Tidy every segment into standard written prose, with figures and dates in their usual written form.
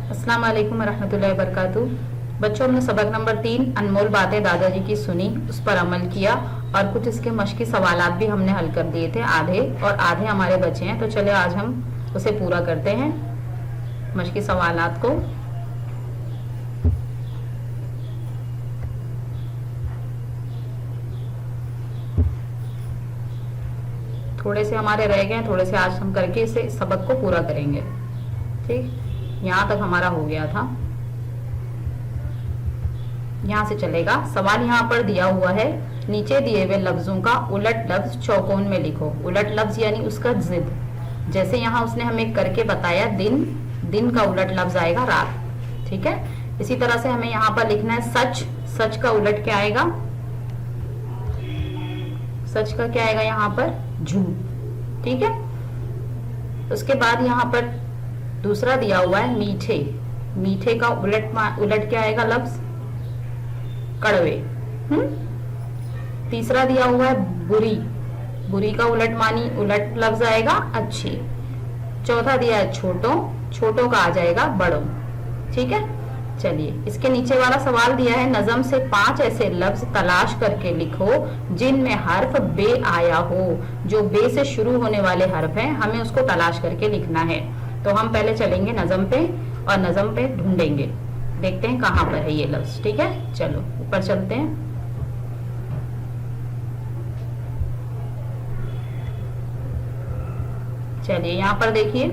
अस्सलाम वालेकुम रहमतुल्लाहि वबरकातुहू। बच्चों, हमने सबक नंबर 3 अनमोल बातें दादाजी की सुनी, उस पर अमल किया और कुछ इसके मश्की सवालात भी हमने हल कर दिए थे, आधे और आधे हमारे बचे हैं। तो चले आज हम उसे पूरा करते हैं मश्की सवालात को। थोड़े से हमारे रह गए, थोड़े से आज हम करके इसे सबक को पूरा करेंगे। ठीक, यहाँ तक हमारा हो गया था, यहाँ से चलेगा। सवाल यहाँ पर दिया हुआ है, नीचे दिए हुए लफ्जों का उलट लफ्ज चौकोन में लिखो। उलट लफ्ज यानी उसका जिद। जैसे यहाँ उसने हमें करके बताया दिन, दिन का उलट लफ्ज आएगा रात। ठीक है, इसी तरह से हमें यहाँ पर लिखना है सच। सच का उलट क्या आएगा? सच का क्या आएगा यहाँ पर? झूठ। ठीक है, उसके बाद यहाँ पर दूसरा दिया हुआ है मीठे। मीठे का उलट क्या आएगा लफ्ज? कड़वे। तीसरा दिया हुआ है बुरी। बुरी का उलट लफ्ज आएगा अच्छी। चौथा दिया है छोटो। छोटो का आ जाएगा बड़ो। ठीक है, चलिए इसके नीचे वाला सवाल दिया है, नज़म से 5 ऐसे लफ्ज तलाश करके लिखो जिनमें हर्फ बे आया हो। जो बे से शुरू होने वाले हर्फ हैं, हमें उसको तलाश करके लिखना है। तो हम पहले चलेंगे नज़म पे और नज़म पे ढूंढेंगे, देखते हैं कहाँ पर है ये लफ्ज। ठीक है, चलो ऊपर चलते हैं। चलिए यहाँ पर देखिए,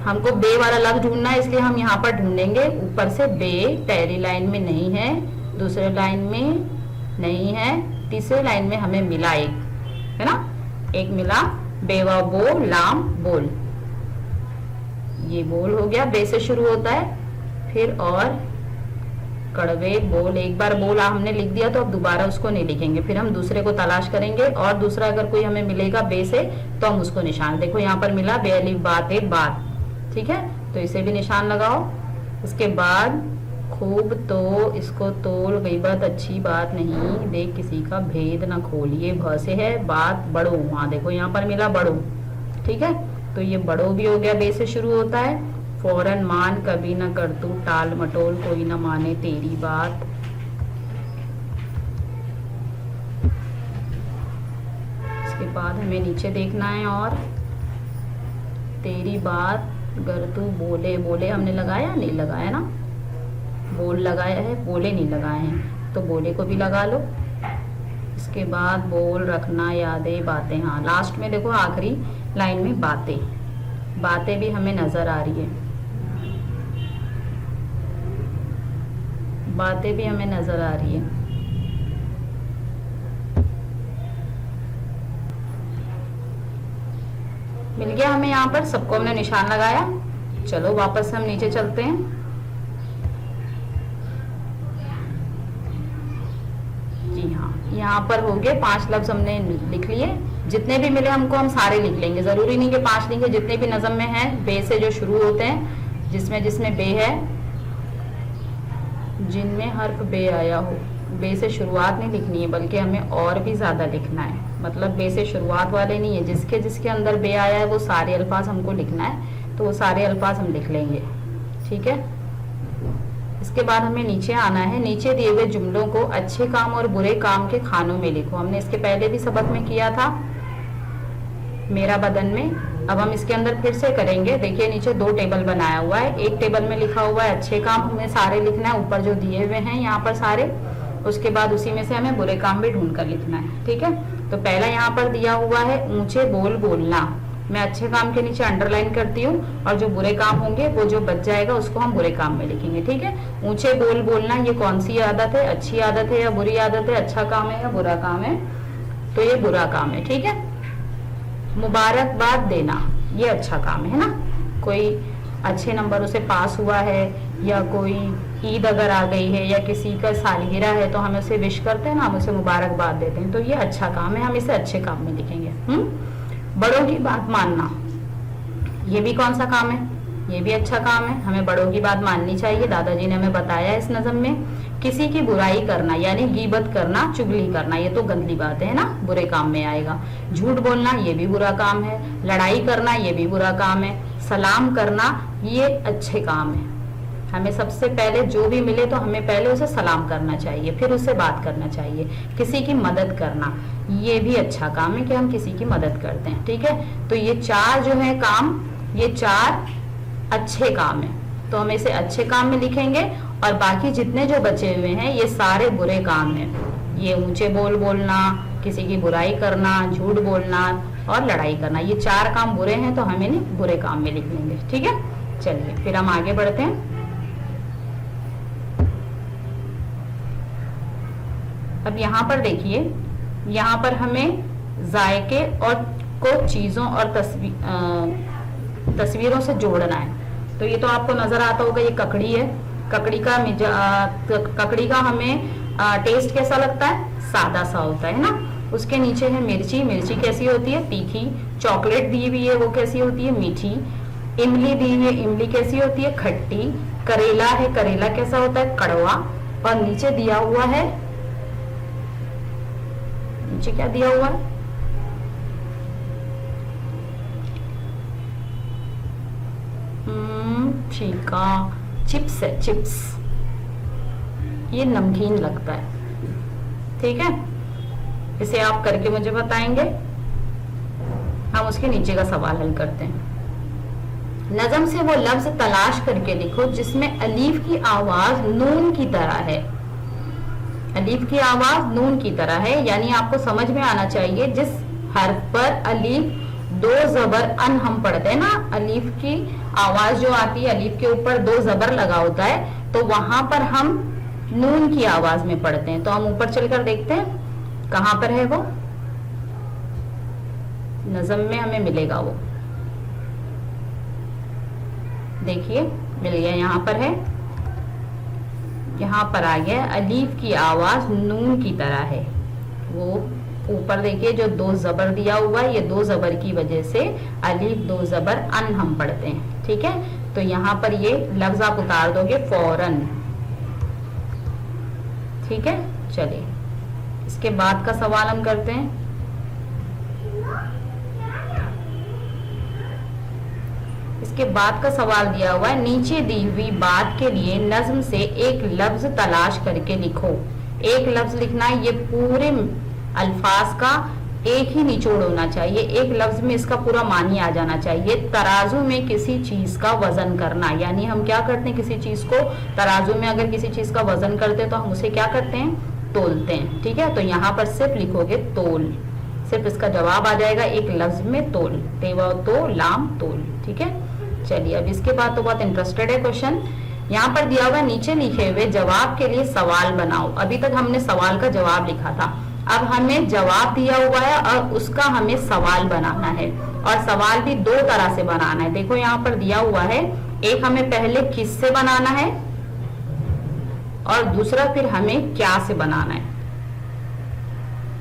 हमको बे वाला लफ्ज ढूंढना है, इसलिए हम यहाँ पर ढूंढेंगे। ऊपर से बे पहली लाइन में नहीं है, दूसरे लाइन में नहीं है, तीसरे लाइन में हमें मिला एक, है ना, एक मिला। बेवा बो लाम बोल, ये बोल हो गया, बे से शुरू होता है। फिर और कड़वे बोल, एक बार बोल हमने लिख दिया तो अब दोबारा उसको नहीं लिखेंगे, फिर हम दूसरे को तलाश करेंगे और दूसरा अगर कोई हमें मिलेगा बे से तो हम उसको निशान, देखो यहाँ पर मिला बे अलिफ बात एक बात। ठीक है, तो इसे भी निशान लगाओ। इसके बाद खूब तो इसको तोल, गईबत अच्छी बात नहीं, देख किसी का भेद न खोलिए। भ से है बात बड़ो, हाँ देखो यहाँ पर मिला बड़ो। ठीक है, तो ये बड़ो भी हो गया, बे से शुरू होता है। फौरन मान कभी न कर तू टाल मटोल, कोई न माने तेरी बात। इसके बाद हमें नीचे देखना है और तेरी बात गर तू बोले। बोले हमने लगाया नहीं लगाया ना, बोल लगाया है, बोले नहीं लगाए हैं, तो बोले को भी लगा लो। इसके बाद बोल रखना यादें बातें, हाँ लास्ट में देखो आखिरी लाइन में बातें। बातें भी हमें नजर आ रही है, बातें भी हमें नजर आ रही है। मिल गया हमें, यहाँ पर सबको हमने निशान लगाया। चलो वापस से हम नीचे चलते हैं। जी हाँ, यहाँ पर हो गए 5 लफ्ज हमने लिख लिए। जितने भी मिले हमको हम सारे लिख लेंगे, जरूरी नहीं कि 5 लिखें। जितने भी नज़म में है बे से जो शुरू होते हैं, जिसमें जिसमें बे है, जिनमें हर्फ बे आया हो, बे से शुरुआत नहीं लिखनी है बल्कि हमें और भी ज्यादा लिखना है। मतलब बे से शुरुआत वाले नहीं है, जिसके जिसके अंदर बे आया है वो सारे अल्फाज हमको लिखना है, तो वो सारे अल्फाज हम लिख लेंगे। ठीक है, इसके बाद हमें नीचे आना है। नीचे दिए हुए जुमलों को अच्छे काम और बुरे काम के खानों में लिखो। हमने इसके पहले भी सबक में किया था मेरा बदन में, अब हम इसके अंदर फिर से करेंगे। देखिए नीचे 2 टेबल बनाया हुआ है, एक टेबल में लिखा हुआ है अच्छे काम, हमें सारे लिखना है ऊपर जो दिए हुए हैं यहाँ पर सारे। उसके बाद उसी में से हमें बुरे काम भी ढूंढ कर लिखना है। ठीक है, तो पहला यहाँ पर दिया हुआ है ऊंचे बोल बोलना। मैं अच्छे काम के नीचे अंडरलाइन करती हूँ और जो बुरे काम होंगे वो जो बच जाएगा उसको हम बुरे काम में लिखेंगे। ठीक है, ऊंचे बोल बोलना, ये कौन सी आदत है? अच्छी आदत है या बुरी आदत है? अच्छा काम है या बुरा काम है? तो ये बुरा काम है। ठीक है, मुबारकबाद देना, ये अच्छा काम है ना। कोई अच्छे नंबरों से पास हुआ है या कोई ईद अगर आ गई है या किसी का सालगिरह है तो हम उसे विश करते हैं ना, हम उसे मुबारकबाद देते हैं, तो ये अच्छा काम है, हम इसे अच्छे काम में लिखेंगे। बड़ों की बात मानना, ये भी कौन सा काम है? ये भी अच्छा काम है, हमें बड़ों की बात माननी चाहिए। दादाजी ने हमें बताया इस नज़म में किसी की बुराई करना यानी गीबत करना, चुगली करना, ये तो गंदी बात है ना, बुरे काम में आएगा। झूठ बोलना ये भी बुरा काम है, लड़ाई करना ये भी बुरा काम है, सलाम करना ये अच्छे काम है। हमें सबसे पहले जो भी मिले तो हमें पहले उसे सलाम करना चाहिए, फिर उससे बात करना चाहिए। किसी की मदद करना ये भी अच्छा काम है कि हम किसी की मदद करते हैं, ठीक है। तो ये 4 जो है काम, ये 4 अच्छे काम है, तो हम इसे अच्छे काम में लिखेंगे। और बाकी जितने जो बचे हुए हैं ये सारे बुरे काम हैं। ये ऊंचे बोल बोलना, किसी की बुराई करना, झूठ बोलना और लड़ाई करना, ये 4 काम बुरे हैं, तो हमें नहीं बुरे काम में लिख लेंगे, ठीक है। चलिए फिर हम आगे बढ़ते हैं। अब यहाँ पर देखिए, यहाँ पर हमें जायके और को चीजों और तस्वीरों से जोड़ना है। तो ये तो आपको नजर आता होगा, ये ककड़ी है। ककड़ी का हमें टेस्ट कैसा लगता है? सादा सा होता है ना। उसके नीचे है मिर्ची, मिर्ची कैसी होती है? तीखी। चॉकलेट दी हुई है, वो कैसी होती है? मीठी। इमली दी हुई है, इमली कैसी होती है? खट्टी। करेला है, करेला कैसा होता है? कड़वा। और नीचे दिया हुआ है, नीचे क्या दिया हुआ है? फीका चिप्स है, चिप्स। ये नमकीन लगता है, ठीक है। इसे आप करके मुझे बताएंगे। हम उसके नीचे का सवाल हल करते हैं। नज़म से वो लफ्ज तलाश करके लिखो जिसमें अलीफ की आवाज नून की तरह है। अलीफ की आवाज नून की तरह है, यानी आपको समझ में आना चाहिए जिस हर्फ पर अलीफ 2 ज़बर अन हम पढ़ते हैं ना, अलीफ की आवाज जो आती है, अलीफ के ऊपर 2 ज़बर लगा होता है, तो वहां पर हम नून की आवाज में पढ़ते हैं। तो हम ऊपर चलकर देखते हैं कहां पर है वो, नज़म में हमें मिलेगा वो। देखिए मिल गया, यहाँ पर है, यहाँ पर आ गया। अलीफ की आवाज नून की तरह है। वो ऊपर देखिए जो 2 ज़बर दिया हुआ है, ये 2 ज़बर की वजह से अलीफ 2 ज़बर अन हम पढ़ते हैं, ठीक है। तो यहाँ पर ये लफ्ज आप उतार दोगे फौरन, ठीक है। चलिए इसके बाद का सवाल हम करते हैं। इसके बाद का सवाल दिया हुआ है, नीचे दी हुई बात के लिए नज्म से एक लफ्ज तलाश करके लिखो। एक लफ्ज लिखना है, ये पूरे अल्फाज का एक ही निचोड़ होना चाहिए, एक लफ्ज में इसका पूरा मानी आ जाना चाहिए। तराजू में किसी चीज का वजन करना, यानी हम क्या करते हैं, किसी चीज को तराजू में अगर किसी चीज का वजन करते हैं तो हम उसे क्या करते हैं, तोलते हैं, ठीक है। तो यहाँ पर सिर्फ लिखोगे तोल, सिर्फ इसका जवाब आ जाएगा एक लफ्ज में तोल, तेवा तो लाम तोल, ठीक है। चलिए अब इसके बाद तो बहुत इंटरेस्टेड है क्वेश्चन। यहाँ पर दिया हुआ नीचे लिखे हुए जवाब के लिए सवाल बनाओ। अभी तक हमने सवाल का जवाब लिखा था, अब हमें जवाब दिया हुआ है और उसका हमें सवाल बनाना है, और सवाल भी 2 तरह से बनाना है। देखो यहाँ पर दिया हुआ है, एक हमें पहले किस से बनाना है और दूसरा फिर हमें क्या से बनाना है,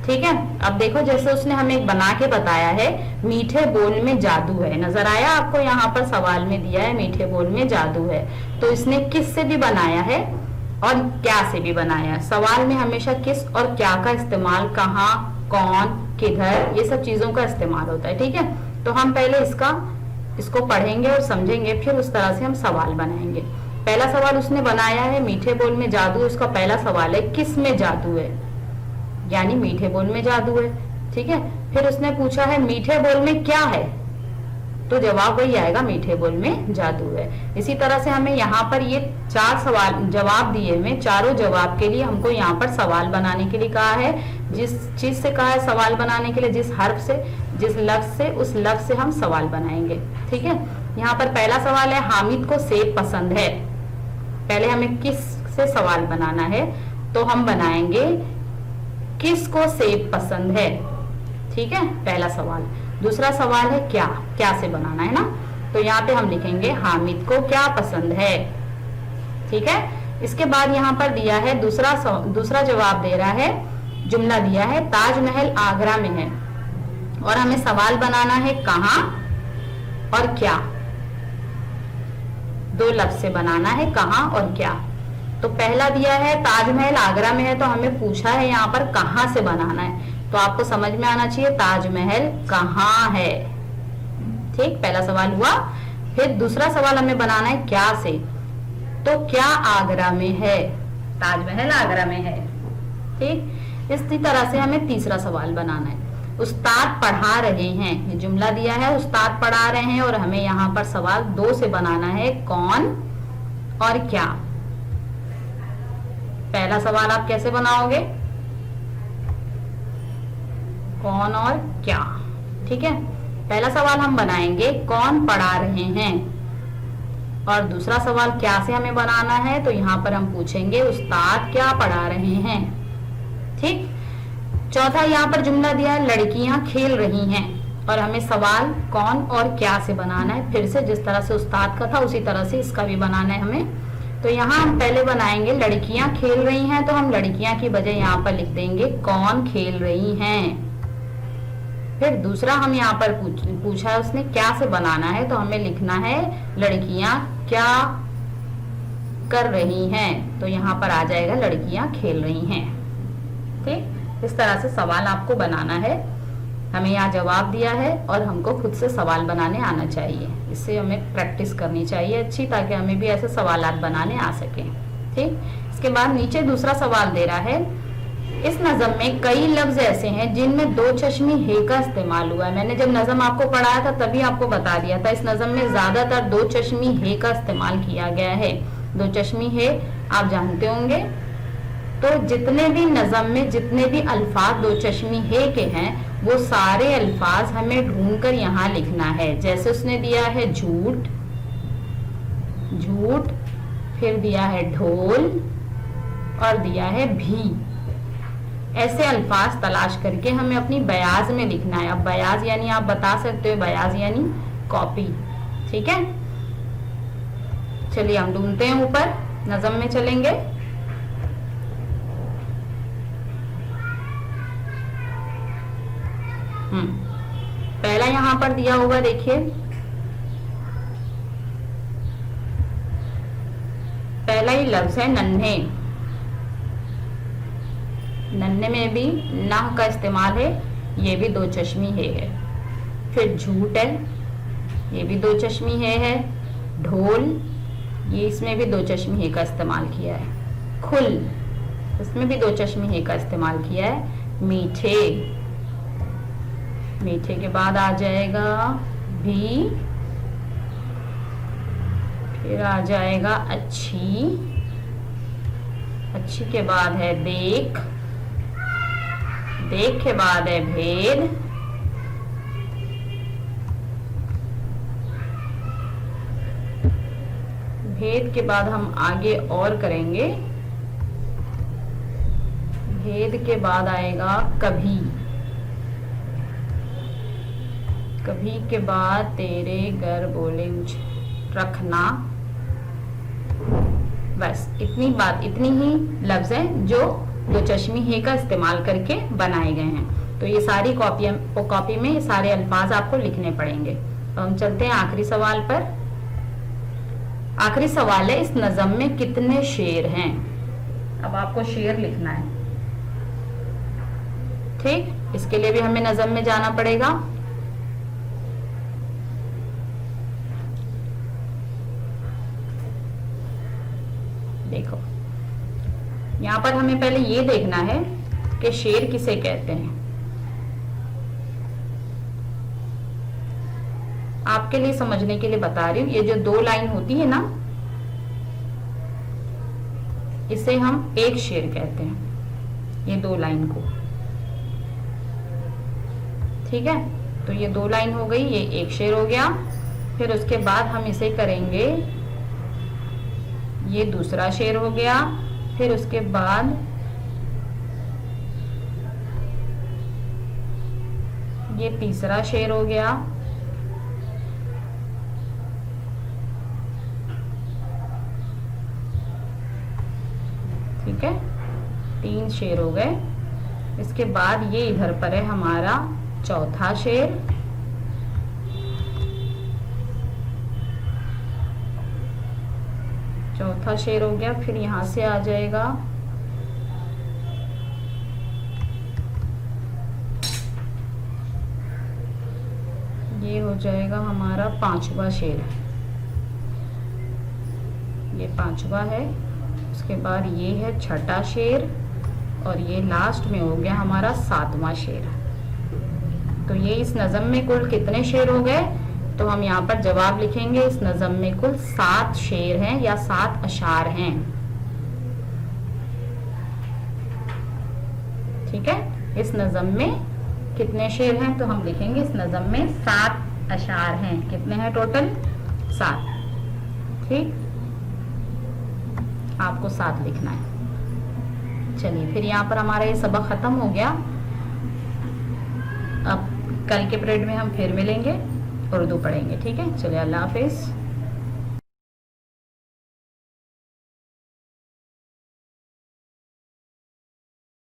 ठीक है। अब देखो जैसे उसने हमें एक बना के बताया है, मीठे बोल में जादू है, नजर आया आपको? यहाँ पर सवाल में दिया है मीठे बोल में जादू है, तो इसने किस से भी बनाया है और क्या से भी बनाया है। सवाल में हमेशा किस और क्या का इस्तेमाल, कहाँ, कौन, किधर, ये सब चीजों का इस्तेमाल होता है, ठीक है। तो हम पहले इसको पढ़ेंगे और समझेंगे, फिर उस तरह से हम सवाल बनाएंगे। पहला सवाल उसने बनाया है मीठे बोल में जादू, उसका पहला सवाल है किस में जादू है, यानी मीठे बोल में जादू है, ठीक है। फिर उसने पूछा है मीठे बोल में क्या है, तो जवाब वही आएगा मीठे बोल में जादू है। इसी तरह से हमें यहाँ पर ये 4 सवाल जवाब दिए हुए, चारों जवाब के लिए हमको यहाँ पर सवाल बनाने के लिए कहा है। जिस चीज से कहा है सवाल बनाने के लिए, जिस हर्फ से, जिस लफ्ज से, उस लफ्ज से हम सवाल बनाएंगे, ठीक है। यहाँ पर पहला सवाल है हामिद को सेब पसंद है। पहले हमें किस से सवाल बनाना है, तो हम बनाएंगे किस को सेब पसंद है, ठीक है, पहला सवाल। दूसरा सवाल है क्या, क्या से बनाना है ना, तो यहाँ पे हम लिखेंगे हामिद को क्या पसंद है, ठीक है। इसके बाद यहाँ पर दिया है दूसरा जवाब दे रहा है, जुमला दिया है ताजमहल आगरा में है, और हमें सवाल बनाना है कहाँ और क्या, 2 लफ्ज से बनाना है कहाँ और क्या। तो पहला दिया है ताजमहल आगरा में है, तो हमें पूछा है यहाँ पर कहाँ से बनाना है, तो आपको समझ में आना चाहिए ताजमहल कहाँ है। ठीक, पहला सवाल हुआ। फिर दूसरा सवाल हमें बनाना है क्या से, तो क्या आगरा में है, ताजमहल आगरा में है। ठीक, इसी तरह से हमें तीसरा सवाल बनाना है। उस्ताद पढ़ा रहे हैं, ये जुमला दिया है उस्ताद पढ़ा रहे हैं, और हमें यहाँ पर सवाल 2 से बनाना है कौन और क्या। पहला सवाल आप कैसे बनाओगे, कौन और क्या। ठीक है, पहला सवाल हम बनाएंगे कौन पढ़ा रहे हैं, और दूसरा सवाल क्या से हमें बनाना है, तो यहाँ पर हम पूछेंगे उस्ताद क्या पढ़ा रहे हैं। ठीक, चौथा यहाँ पर जुमला दिया है लड़कियां खेल रही हैं, और हमें सवाल कौन और क्या से बनाना है। फिर से जिस तरह से उस्ताद का था उसी तरह से इसका भी बनाना है हमें। तो यहाँ हम पहले बनाएंगे लड़कियां खेल रही हैं, तो हम लड़कियां की बजाय यहाँ पर लिख देंगे कौन खेल रही हैं। फिर दूसरा हम यहाँ पर पूछा है उसने क्या से बनाना है, तो हमें लिखना है लड़कियां क्या कर रही हैं, तो यहाँ पर आ जाएगा लड़कियां खेल रही हैं। ठीक, इस तरह से सवाल आपको बनाना है। हमें यहाँ जवाब दिया है और हमको खुद से सवाल बनाने आना चाहिए, इससे हमें प्रैक्टिस करनी चाहिए अच्छी, ताकि हमें भी ऐसे सवालात बनाने आ सके। ठीक, इसके बाद नीचे दूसरा सवाल दे रहा है, इस नज़म में कई लफ्ज ऐसे हैं जिनमें 2 चश्मी हे का इस्तेमाल हुआ है। मैंने जब नज़म आपको पढ़ाया था तभी आपको बता दिया था, इस नज़म में ज्यादातर 2 चश्मी हे का इस्तेमाल किया गया है। 2 चश्मी हे आप जानते होंगे। तो जितने भी नज़म में जितने भी अल्फाज 2 चश्मी हे के हैं, वो सारे अल्फाज हमें ढूंढकर यहाँ लिखना है। जैसे उसने दिया है झूठ, झूठ, फिर दिया है ढोल और दिया है भी। ऐसे अल्फाज तलाश करके हमें अपनी बयाज में लिखना है। अब बयाज यानी आप बता सकते हो, बयाज यानी कॉपी। ठीक है, चलिए हम ढूंढते हैं, ऊपर नज़म में चलेंगे। पहला यहां पर दिया हुआ देखिए, पहला ही लफ्ज है नन्हे। नन्हे में भी नाह का इस्तेमाल है, ये भी 2 चश्मी है। फिर झूठ है, ये भी 2 चश्मी है। ढोल, ये इसमें भी 2 चश्मी है का इस्तेमाल किया है। खुल, इसमें भी 2 चश्मी है का इस्तेमाल किया है। मीठे, मीठे के बाद आ जाएगा भी, फिर आ जाएगा अच्छी, अच्छी के बाद है देख, देख के बाद है भेद, भेद के बाद हम आगे और करेंगे। भेद के बाद आएगा कभी, कभी के बाद तेरे घर बोले मुझे रखना। बस इतनी बात, इतनी ही लफ्ज हैं जो 2 चश्मी हे का इस्तेमाल करके बनाए गए हैं। तो ये सारी कॉपी में ये सारे अल्फाज आपको लिखने पड़ेंगे। तो हम चलते हैं आखिरी सवाल पर। आखिरी सवाल है, इस नज़म में कितने शेर हैं। अब आपको शेर लिखना है। ठीक, इसके लिए भी हमें नज़म में जाना पड़ेगा। देखो, यहाँ पर हमें पहले ये देखना है कि शेर किसे कहते हैं। आपके लिए समझने के लिए बता रही हूँ, ये जो 2 लाइन होती है ना, इसे हम एक शेर कहते हैं, ये 2 लाइन को। ठीक है, तो ये 2 लाइन हो गई, ये एक शेर हो गया। फिर उसके बाद हम इसे करेंगे, ये दूसरा शेर हो गया। फिर उसके बाद ये तीसरा शेर हो गया। ठीक है, 3 शेर हो गए। इसके बाद ये इधर पर है हमारा चौथा शेर। चौथा शेर हो गया। फिर यहाँ से आ जाएगा ये हो जाएगा हमारा 5वां शेर, ये 5वां है। उसके बाद ये है 6ठा शेर और ये लास्ट में हो गया हमारा 7वां शेर। तो ये इस नज़म में कुल कितने शेर हो गए? तो हम यहाँ पर जवाब लिखेंगे, इस नज़म में कुल 7 शेर हैं या 7 अशार हैं। ठीक है, इस नज़म में कितने शेर हैं? तो हम लिखेंगे इस नज़म में 7 अशार हैं। कितने हैं टोटल? 7। ठीक, आपको 7 लिखना है। चलिए, फिर यहाँ पर हमारा ये सबक खत्म हो गया। अब कल के पीरियड में हम फिर मिलेंगे, उर्दू पढ़ेंगे। ठीक है, चलिए, अल्लाह हाफिज।